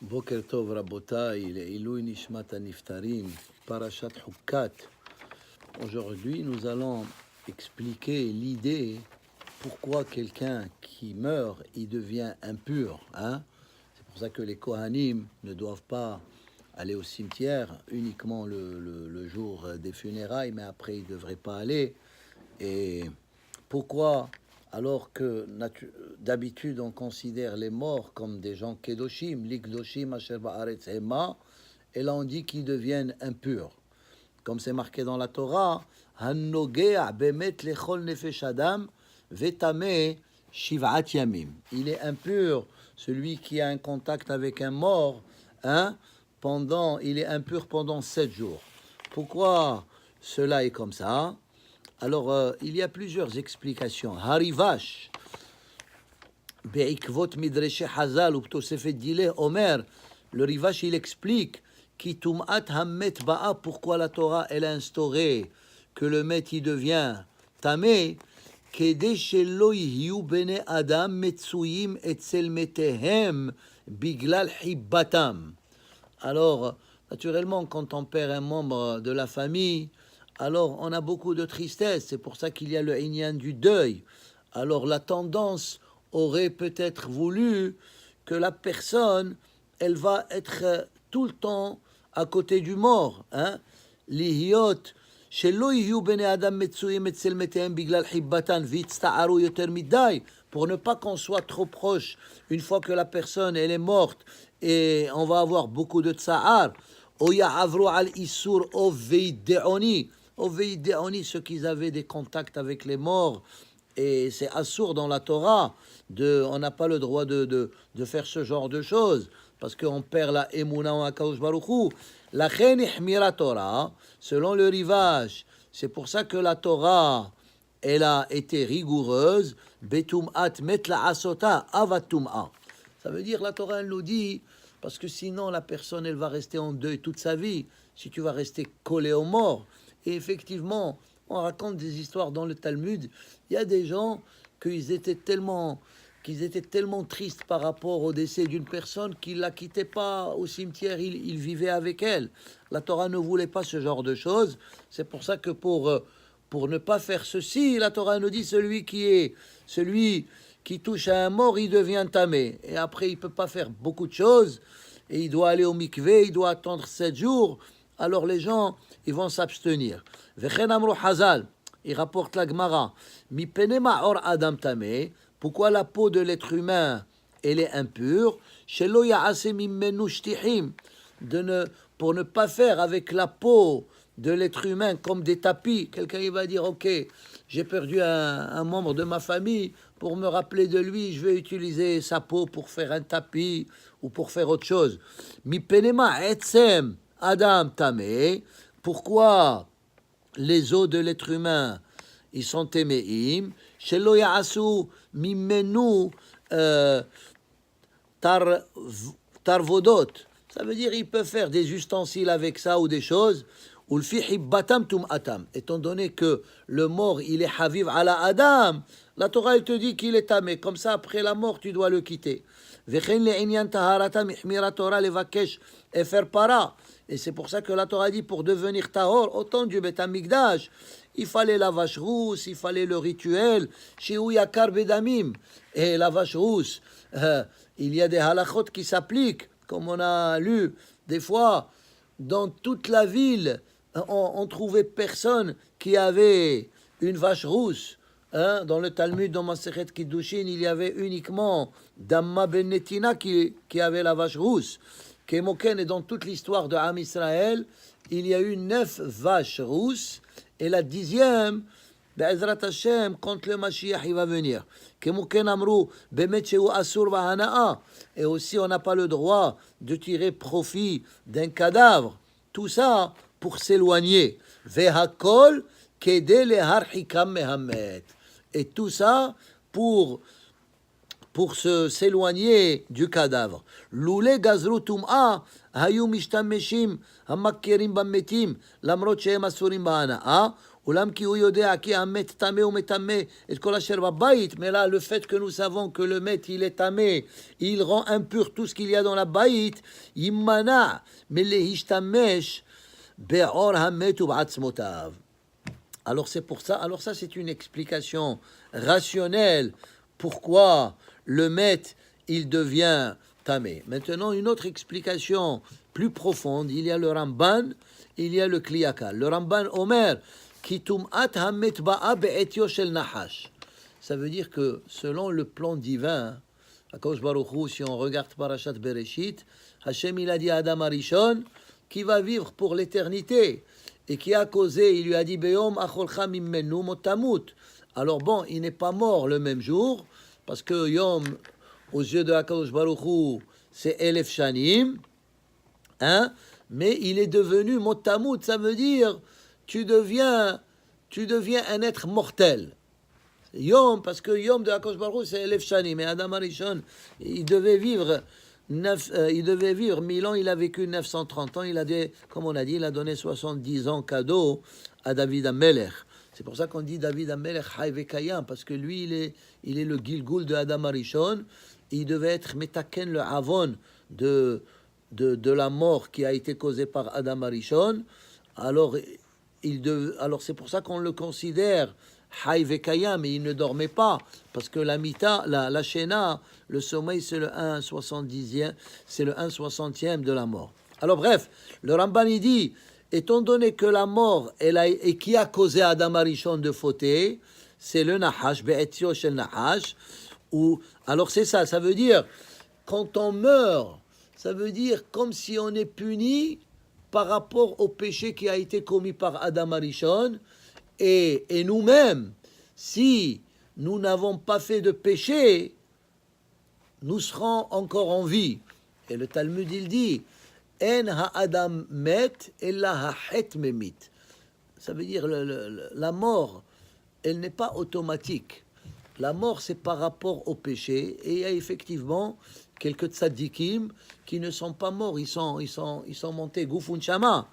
Boker Tov Rabotai, Le'ilui Nishmat Niftarim, Parashat Hukkat. Aujourd'hui, nous allons expliquer l'idée pourquoi quelqu'un qui meurt, il devient impur. C'est pour ça que les Kohanim ne doivent pas aller au cimetière uniquement le jour des funérailles, mais après, ils ne devraient pas aller. Et pourquoi alors que d'habitude on considère les morts comme des gens kedoshim, l'ikdoshim asher ba'aretz hema, et là on dit qu'ils deviennent impurs. Comme c'est marqué dans la Torah, Hannogea bemet lechol nefesh adam vetame shiv'at yamim. Il est impur, celui qui a un contact avec un mort, il est impur pendant 7 jours. Pourquoi cela est comme ça? Alors, il y a plusieurs explications. Harivash, Be'ikvot Midreshe Hazal, ou Tosefet Dileh, Omer, le Rivash, il explique qui Tum'at Hammet Ba'a, pourquoi la Torah, elle a instauré que le Met, il devient Tamé, Kede Shelo Yihu Bene Adam Metsuyim Etzel Metehem Biglal Hibbatam. Alors, naturellement, quand on perd un membre de la famille, alors on a beaucoup de tristesse, c'est pour ça qu'il y a le inyan du deuil. Alors la tendance aurait peut-être voulu que la personne, elle va être tout le temps à côté du mort. Lihiot, shelo yihu bene adam metsuyim etzel metehem biglal hibbatan vitzta'aru yoter midai, pour ne pas qu'on soit trop proche une fois que la personne, elle est morte, et on va avoir beaucoup de tsa'ar. Oya avro al isur oveideoni. Oveideoni, ceux qui avaient des contacts avec les morts, et c'est assour dans la Torah, on n'a pas le droit de faire ce genre de choses, parce qu'on perd la émouna en Akadosh Baruch Hu. La chen ihmira Torah, selon le rivage, c'est pour ça que la Torah, elle a été rigoureuse. Betum'at met la asota avatum'a. Ça veut dire, la Torah, elle nous dit, parce que sinon la personne, elle va rester en deuil toute sa vie, si tu vas rester collé aux morts. Et effectivement, on raconte des histoires dans le Talmud. Il y a des gens qu'ils étaient tellement tristes par rapport au décès d'une personne qu'ils ne la quittaient pas au cimetière, ils vivaient avec elle. La Torah ne voulait pas ce genre de choses. C'est pour ça que pour ne pas faire ceci, la Torah nous dit celui qui touche à un mort, il devient tamé. Et après, il ne peut pas faire beaucoup de choses. Et il doit aller au mikvé, il doit attendre 7 jours. Alors les gens, ils vont s'abstenir. Vechen amru Hazal, il rapporte la Gemara. Mi pene ma'or adam tamé. Pourquoi la peau de l'être humain, elle est impure? Shelo ya'ase mimenu shtihim. Pour ne pas faire avec la peau de l'être humain comme des tapis. Quelqu'un il va dire, ok, j'ai perdu un membre de ma famille, pour me rappeler de lui, je vais utiliser sa peau pour faire un tapis ou pour faire autre chose. Mi penema etsem adam tamé. Pourquoi les os de l'être humain, ils sont téméim? Shelo ya'asu mimenu tarvodot. Ça veut dire il peut faire des ustensiles avec ça ou des choses. Étant donné que le mort, il est haviv ala adam, la Torah, elle te dit qu'il est tamé. Comme ça, après la mort, tu dois le quitter. Et c'est pour ça que la Torah dit, pour devenir tahor, au temps du Beth Amikdash, il fallait la vache rousse, il fallait le rituel, chez Yakar Bedamim. Et la vache rousse, il y a des halachot qui s'appliquent, comme on a lu des fois, dans toute la ville, on trouvait personne qui avait une vache rousse. Dans le Talmud, dans Masechet Kiddushin, il y avait uniquement Damma ben Netina qui avait la vache rousse. Kemoken, et dans toute l'histoire de Am Israël, il y a eu 9 vaches rousses, et la 10e, Be'ezrat Hashem, quand le Mashiach il va venir. Kemoken amru, bemet sheu asur v'hana'a. Et aussi, on n'a pas le droit de tirer profit d'un cadavre. Tout ça pour s'éloigner. Vehakol kede leharhikam mehamet. Et tout ça pour s'éloigner du cadavre. Loulé gazru tum'a hayu mishtameshim hamakkerim bametim lamrot shehem asurim ba'ana'a Olam ki hu yodea ki hamet tamé ou metamé et kol asher babayit. Mais là, le fait que nous savons que le met, il est tamé, il rend impur tout ce qu'il y a dans la bayit, yimmana melehishtamesh be'or hamet ou ba'atzmotav. Alors c'est pour ça, alors ça c'est une explication rationnelle pourquoi le met il devient tamé. Maintenant une autre explication plus profonde, il y a le Ramban, il y a le Kli Yakar. Le Ramban Omer ki tum'at hamet ba'a be'etio shel nahash. Ça veut dire que selon le plan divin, Akadosh Baruch Hu, si on regarde Parashat Bereshit, Hashem il a dit à Adam Arishon qui va vivre pour l'éternité. Et qui a causé, il lui a dit Beyom acholcha mimmenu motamut. Alors bon, il n'est pas mort le même jour, parce que Yom, aux yeux de Akadosh Baruch Hu, c'est Elef Shanim, hein, mais il est devenu motamut, ça veut dire tu deviens un être mortel. Yom, parce que Yom de Akadosh Baruch Hu, c'est Elef Shanim, et Adam Arishon, il devait vivre 1000 ans, il a vécu 930 ans, comme on a dit, il a donné 70 ans cadeau à David Amelech. C'est pour ça qu'on dit David Amelech Hay Vekayam, parce que lui, il est le Gilgul de Adam Arishon, il devait être Metaken, le Avon de la mort qui a été causée par Adam Arishon. Alors c'est pour ça qu'on le considère Hay Vekayam, mais il ne dormait pas, parce que la Mita, la Shena, le sommeil, c'est le 1/70e, c'est le 1/60e de la mort. Alors bref, le Ramban il dit, étant donné que la mort, et qui a causé Adam Arishon de fauter, c'est le Nahash, Be'etzio shel Nahash, alors c'est ça, ça veut dire, quand on meurt, ça veut dire comme si on est puni par rapport au péché qui a été commis par Adam Arishon, et nous-mêmes, si nous n'avons pas fait de péché, nous serons encore en vie. Et le Talmud, il dit, En ha'adam met, ella ha'chet memit. Ça veut dire, la mort, elle n'est pas automatique. La mort, c'est par rapport au péché. Et il y a effectivement quelques tzadikim qui ne sont pas morts, ils sont montés gufun shama.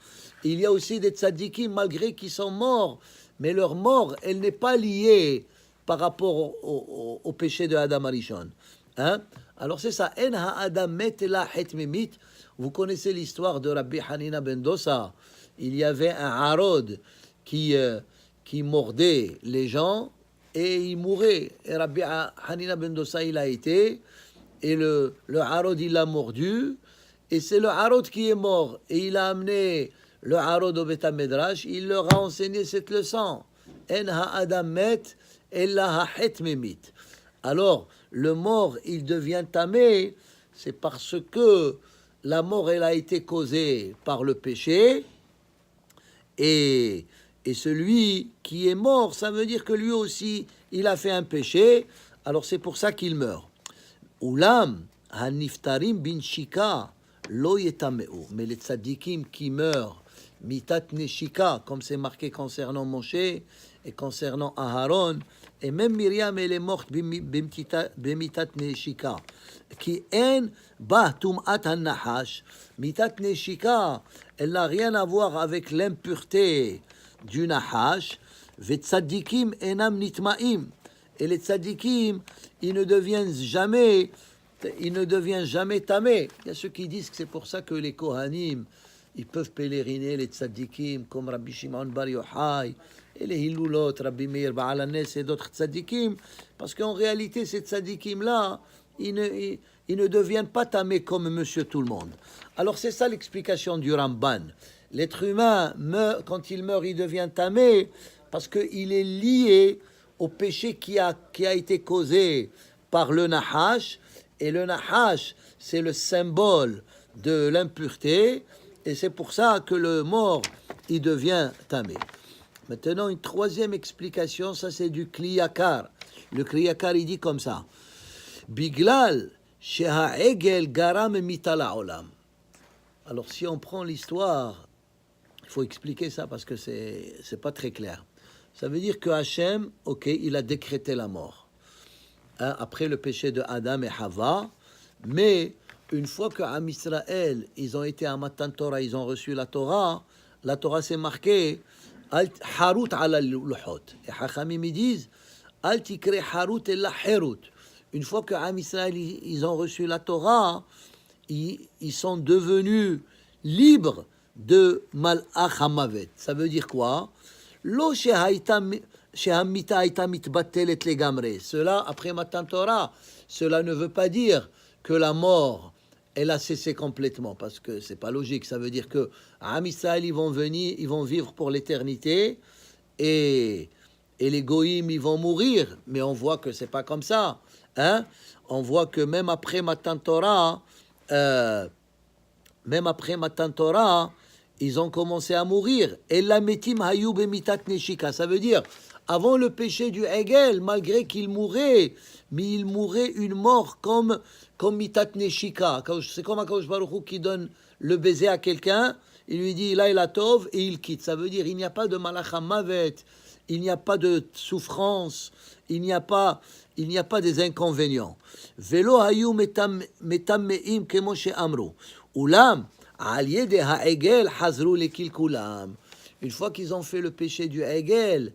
Il y a aussi des tzadikim, malgré qu'ils sont morts, mais leur mort, elle n'est pas liée par rapport au péché de Adam Arishon. Hein? Alors c'est ça. En ha'adam met la het memit. Vous connaissez l'histoire de Rabbi Hanina ben Dosa. Il y avait un harod qui mordait les gens et il mourait. Et Rabbi Hanina ben Dosa, il a été, et le harod, il l'a mordu, et c'est le harod qui est mort. Et il a amené le harod au Beth Medrash, il leur a enseigné cette leçon. En ha'adam met ella ha'het memit. Alors, le mort, il devient tamé, c'est parce que la mort, elle a été causée par le péché, et celui qui est mort, ça veut dire que lui aussi, il a fait un péché, alors c'est pour ça qu'il meurt. Ulam, haniftarim bin shika, lo yetameu. Mais les tzadikim qui meurent, mitat neshika, comme c'est marqué concernant Moshe et concernant Aharon, et même Myriam, elle est morte bimitat neshika. Qui en ba tum'at han-nahash. Mitat neshika, elle n'a rien à voir avec l'impureté du nahash. Ve tzadikim enam nitma'im. Et les tzadikim, ils ne deviennent jamais tamés. Il y a ceux qui disent que c'est pour ça que les Kohanim, ils peuvent pèleriner les tzadikim, comme Rabbi Shimon Bar Yochai, et les Hilulot, Rabbi Meir Baal Hanes et d'autres tzadikim, parce qu'en réalité, ces tzadikim-là, ils ne deviennent pas tamés comme monsieur tout le monde. Alors c'est ça l'explication du Ramban. L'être humain, quand il meurt, il devient tamé, parce qu'il est lié au péché qui a été causé par le Nahash, et le Nahash, c'est le symbole de l'impureté, et c'est pour ça que le mort, il devient tamé. Maintenant, une troisième explication, ça c'est du Kli Yakar. Le Kli Yakar, il dit comme ça. Biglal sheha'egel garam mitala olam. Alors, si on prend l'histoire, il faut expliquer ça parce que c'est pas très clair. Ça veut dire que Hachem, ok, il a décrété la mort. Hein, après le péché de Adam et Hava, mais une fois que Am Israël, ils ont été à Matan Torah, ils ont reçu la Torah c'est marqué Harut ala luhot. Et Hachamim ils disent, Al tikre harut et la herut. Une fois que Am Israël ils ont reçu la Torah, ils sont devenus libres de Malach Hamavet. Ça veut dire quoi? Lo shehamita haita mitbatelet legamre. Cela, après Matan Torah, cela ne veut pas dire que la mort, elle a cessé complètement, parce que c'est pas logique. Ça veut dire que Am Israël, ils vont venir, ils vont vivre pour l'éternité, et les goïms, ils vont mourir. Mais on voit que c'est pas comme ça. Hein? On voit que même après Matan Torah, ils ont commencé à mourir. Et la metim hayu bemitat neshika, ça veut dire, avant le péché du Hegel, malgré qu'il mourait, mais il mourait une mort comme mitat neshika. C'est comme Akadosh Baruch Hu qui donne le baiser à quelqu'un, il lui dit là il a tov et il quitte. Ça veut dire il n'y a pas de malach hamavet, il n'y a pas de souffrance, il n'y a pas des inconvénients. Velo hayu metammeim kemo she'amru. Ulam al yede ha'egel hazru lekil kulam. Une fois qu'ils ont fait le péché du Hegel,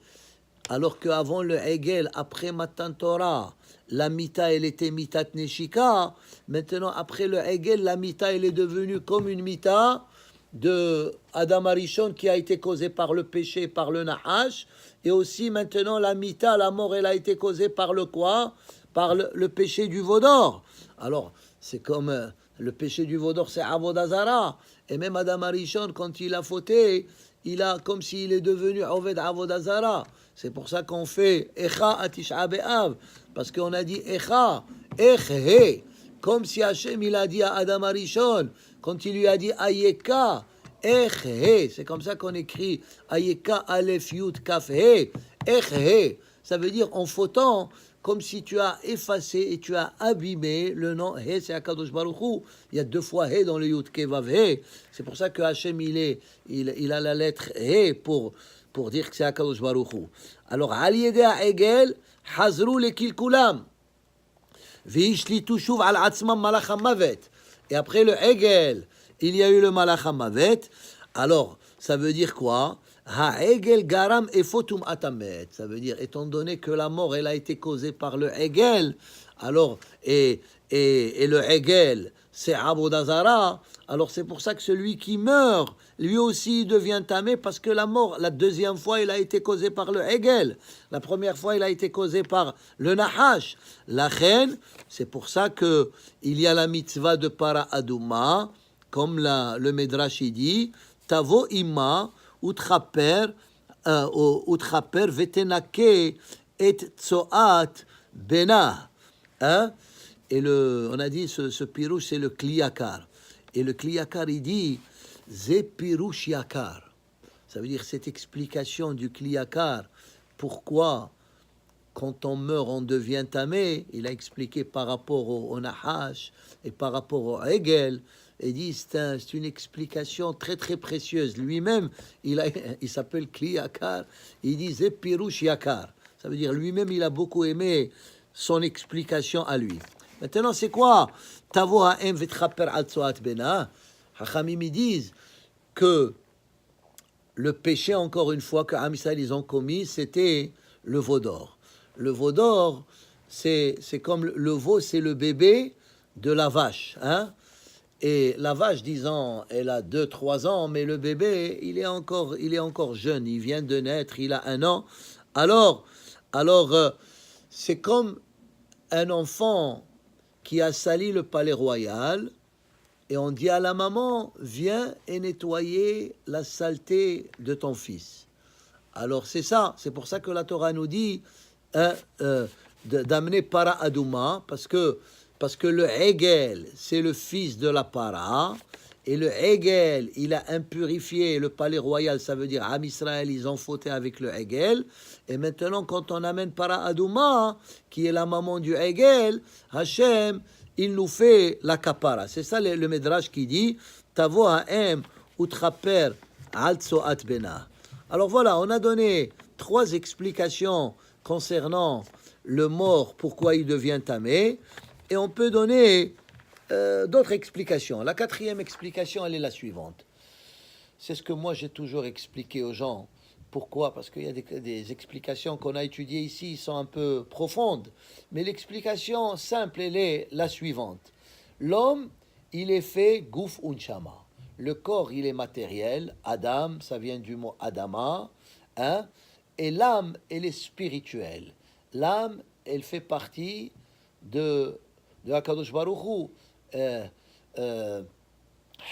alors qu'avant le Hegel, après Matan Torah, la mita elle était mitat neshika. Maintenant après le Hegel, la mita elle est devenue comme une mita de Adam Arishon qui a été causée par le péché, par le Nahash. Et aussi maintenant la mita, la mort, elle a été causée par le quoi? Par le péché du Vaudor. Alors c'est comme le péché du Vaudor, c'est Avodah Zara. Et même Adam Arishon, quand il a fauté, il a comme s'il est devenu Oved Avodah Zara. C'est pour ça qu'on fait Echa à Tisha B'Av, parce qu'on a dit Echa, Eche, comme si Hachem il a dit à Adam Arishon, quand il lui a dit Ayeka, Eche, c'est comme ça qu'on écrit Ayeka Aleph Yud Kaf He, Eche, ça veut dire en fautant, comme si tu as effacé et tu as abîmé le nom He, c'est Akadosh Baruch Hu. Il y a 2 fois He dans le Yud Kevav He. C'est pour ça que Hachem il a la lettre He pour dire que c'est Akadosh Baruch Hu. Alors, Al Yedei Ha'egel, Hazru lekil kulam. V'ishlitu shuv al atzmam malach hamavet. Et après le Hegel, il y a eu le malach hamavet. Alors, ça veut dire quoi? Ha'egel garam efotum atamet. Ça veut dire, étant donné que la mort, elle a été causée par le Hegel, alors, et le Hegel, c'est Avodah Zara, alors c'est pour ça que celui qui meurt, lui aussi devient tamé, parce que la mort, la deuxième fois, il a été causé par le Hegel. La première fois, il a été causé par le Nahash. La reine, c'est pour ça que il y a la mitzvah de Para Aduma, comme le Medrash dit, Tavo Ima, Utchaper, Vetenake, et Tsoat Bena. Hein? Et on a dit, ce pirouche, c'est le Kliyakar. Et le Kliyakar, il dit, Ze pirouche yakar. Ça veut dire cette explication du Kliyakar. Pourquoi, quand on meurt, on devient tamé? Il a expliqué par rapport au Nahash et par rapport au Hegel. Et dit, c'est une explication très très précieuse. Lui-même, il s'appelle Kliyakar. Il dit, Ze pirouche yakar. Ça veut dire, lui-même, il a beaucoup aimé son explication à lui. Maintenant, c'est quoi? Tavo ha'em v'tchaper al tzoat bena. Hachamim disent que le péché, encore une fois, que Am Israël ils ont commis, c'était le veau d'or. Le veau d'or, c'est comme le veau, c'est le bébé de la vache. Hein? Et la vache, disons, elle a 2-3 ans, mais le bébé, il est encore jeune. Il vient de naître, il a 1 an. Alors, c'est comme un enfant qui a sali le palais royal, et on dit à la maman, viens et nettoyer la saleté de ton fils. Alors c'est ça, c'est pour ça que la Torah nous dit d'amener Para Aduma, parce que le Hegel, c'est le fils de la Para, et le Hegel, il a impurifié le palais royal, ça veut dire Am Israël, ils ont fauté avec le Hegel. Et maintenant, quand on amène Para Aduma, qui est la maman du Hegel, Hachem, il nous fait la kapara. C'est ça le Medrash qui dit Tavo ha'em utraper al tsoat bena. Alors voilà, on a donné 3 explications concernant le mort, pourquoi il devient tamé, et on peut donner d'autres explications. La 4e explication, elle est la suivante. C'est ce que moi j'ai toujours expliqué aux gens. Pourquoi? Parce qu'il y a des explications qu'on a étudiées ici, sont un peu profondes. Mais l'explication simple, elle est la suivante. L'homme, il est fait gouf unchama. Le corps, il est matériel. Adam, ça vient du mot Adama. Hein? Et l'âme, elle est spirituelle. L'âme, elle fait partie de Hakadosh Baruch Hu.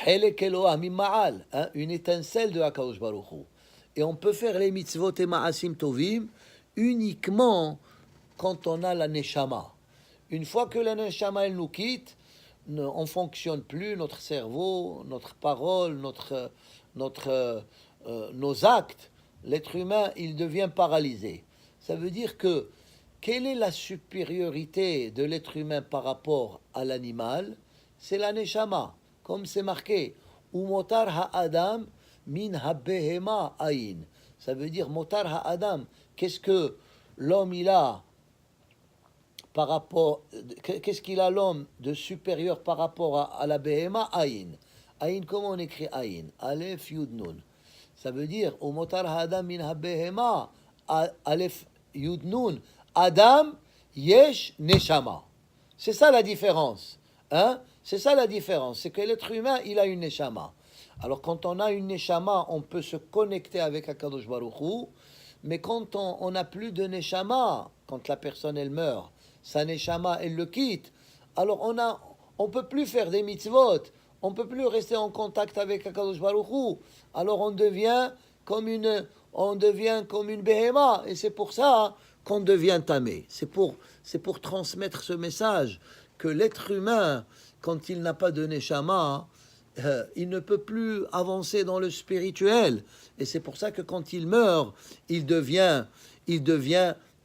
Helek Elohim Ma'al, une étincelle de Hakadosh Baruch Hu. Et on peut faire les mitzvot et ma'asim tovim uniquement quand on a la neshama. Une fois que la neshama elle nous quitte, on ne fonctionne plus, notre cerveau, notre parole, nos actes, l'être humain, il devient paralysé. Ça veut dire que, quelle est la supériorité de l'être humain par rapport à l'animal? C'est la neshama, comme c'est marqué. Umotar ha'adam min ha-behema ayin. Ça veut dire motar ha'adam. Qu'est-ce que l'homme il a par rapport, qu'est-ce qu'il a l'homme de supérieur par rapport à la behema? Ayin. Ayin, comment on écrit ayin? Aleph yud nun. Ça veut dire umotar ha'adam min ha-behema aleph yud nun. Adam yesh neshama. C'est ça la différence. Hein? C'est ça la différence. C'est que l'être humain, il a une neshama. Alors quand on a une neshama, on peut se connecter avec Hakadosh Baruch Hu, mais quand on n'a plus de neshama, quand la personne elle meurt, sa neshama elle le quitte, alors on peut plus faire des mitzvot, on peut plus rester en contact avec Hakadosh Baruch Hu. Alors on devient comme une behema, et c'est pour ça qu'on devient tamé. C'est pour transmettre ce message que l'être humain, quand il n'a pas de neshama, il ne peut plus avancer dans le spirituel. Et c'est pour ça que quand il meurt, il devient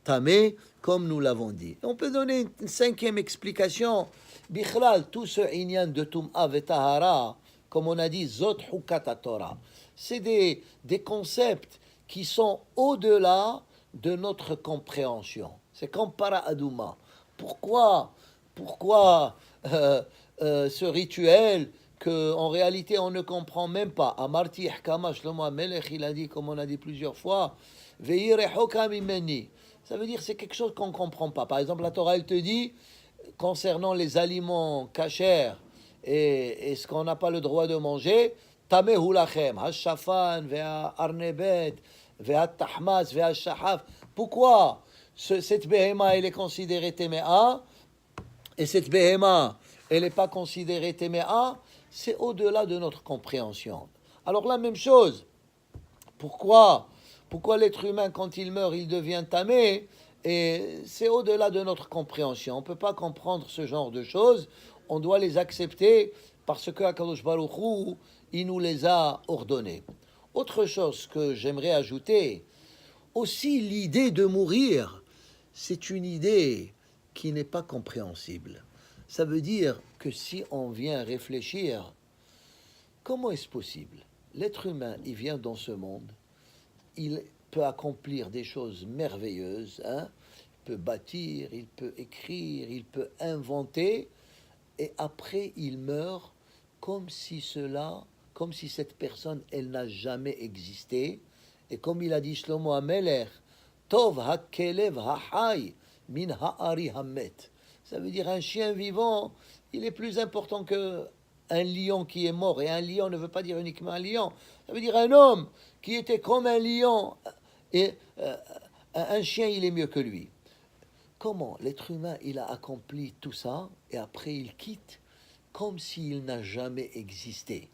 tamé, comme nous l'avons dit. On peut donner une cinquième explication. Bichlal, tout ce inyan de Tum'a Vetahara, comme on a dit, Zot Hukat Torah, c'est des concepts qui sont au-delà de notre compréhension. C'est comme para Adouma. Pourquoi ce rituel qu'en réalité on ne comprend même pas? Amarti Hkama Shlomo HaMelech, il a dit, comme on a dit plusieurs fois, Ve'irechoka mimeni. Ça veut dire c'est quelque chose qu'on ne comprend pas. Par exemple, la Torah, elle te dit, concernant les aliments cachers et ce qu'on n'a pas le droit de manger, Tamehu lachem, Hashafan, Ve'arnebet, Ve'atahmas, Ve'ashahaf. Pourquoi cette behema, elle est considérée Teme'a, et cette behema, elle n'est pas considérée Teme'a? C'est au-delà de notre compréhension. Alors la même chose, pourquoi l'être humain, quand il meurt, il devient tamé? Et c'est au-delà de notre compréhension. On ne peut pas comprendre ce genre de choses. On doit les accepter parce que HaKadosh Baruch Hu, il nous les a ordonnées. Autre chose que j'aimerais ajouter, aussi l'idée de mourir, c'est une idée qui n'est pas compréhensible. Ça veut dire que si on vient réfléchir, comment est-ce possible? L'être humain, il vient dans ce monde, il peut accomplir des choses merveilleuses, hein? Il peut bâtir, il peut écrire, il peut inventer, et après il meurt comme si cette personne, elle n'a jamais existé. Et comme il a dit Shlomo HaMelech, Tov ha'kelev ha'chai min ha'ari ha'met. Ça veut dire un chien vivant, il est plus important que un lion qui est mort. Et un lion ne veut pas dire uniquement un lion. Ça veut dire un homme qui était comme un lion. Et un chien, il est mieux que lui. Comment l'être humain, il a accompli tout ça et après il quitte comme s'il n'a jamais existé.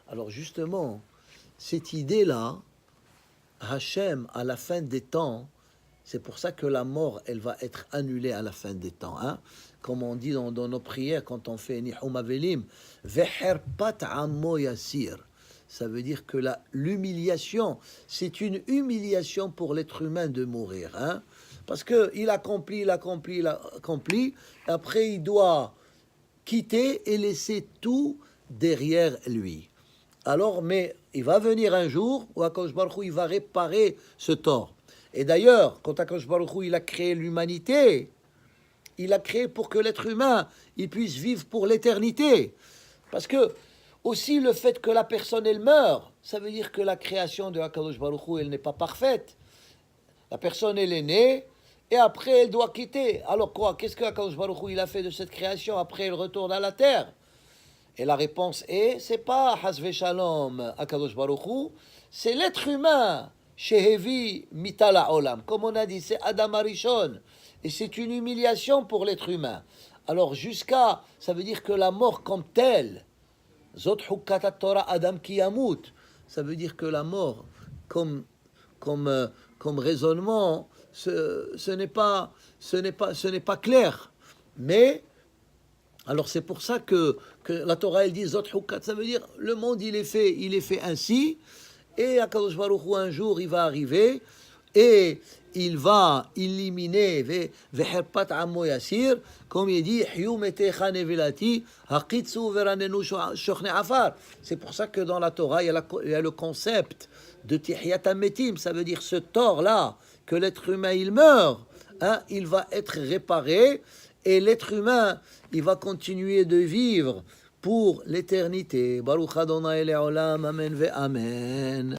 Alors justement, cette idée-là, Hachem, à la fin des temps, c'est pour ça que la mort, elle va être annulée à la fin des temps. Hein? Comme on dit dans nos prières, quand on fait Nihum Avelim, Veherpat Ammo Yassir. Ça veut dire que l'humiliation, c'est une humiliation pour l'être humain de mourir. Hein? Parce qu'il accomplit, après il doit quitter et laisser tout derrière lui. Alors, mais il va venir un jour où HaKadosh Baruch Hu, il va réparer ce tort. Et d'ailleurs, quand HaKadosh Baruch Hu, il a créé l'humanité, il a créé pour que l'être humain, il puisse vivre pour l'éternité. Parce que aussi le fait que la personne, elle meurt, ça veut dire que la création de Hakadosh Baruch Hu, elle n'est pas parfaite. La personne, elle est née, et après, elle doit quitter. Alors quoi? Qu'est-ce que Hakadosh Baruch Hu, il a fait de cette création? Après, elle retourne à la terre. Et la réponse est, c'est pas Hasve Shalom Hakadosh Baruch Hu, c'est l'être humain, Shehevi Mitala Olam. Comme on a dit, c'est Adam Arishon. Et c'est une humiliation pour l'être humain. Alors jusqu'à, ça veut dire que la mort comme telle, Zot Hukkat Torah Adam Kiyamut, ça veut dire que la mort comme raisonnement, ce n'est pas clair. Mais alors c'est pour ça que la Torah elle dit Zot Hukkat, ça veut dire le monde il est fait ainsi, et Akadosh Baruch Hu un jour il va arriver et il va éliminer Veherpat Amo Yasir, comme il dit Hyu Metecha Nevilati Haqitsu Veranenu Shochne Afar. C'est pour ça que dans la Torah il y a le concept de Tihyat HaMetim, ça veut dire ce tort-là, que l'être humain il meurt, hein, il va être réparé, et l'être humain il va continuer de vivre pour l'éternité. Baruch Adonai Le'olam, Amen ve Amen.